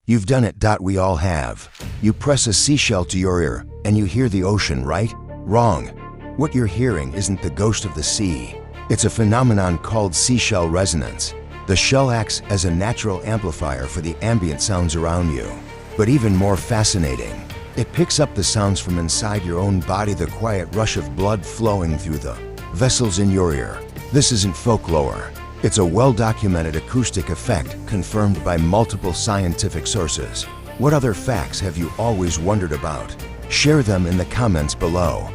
You've done it. We all have. You press a seashell to your ear and you hear the ocean, right? Wrong. What you're hearing isn't the ghost of the sea. It's a phenomenon called seashell resonance. The shell acts as a natural amplifier for the ambient sounds around you. But even more fascinating, it picks up the sounds from inside your own body, the quiet rush of blood flowing through the vessels in your ear. This isn't folklore. It's a well-documented acoustic effect confirmed by multiple scientific sources. What other facts have you always wondered about? Share them in the comments below.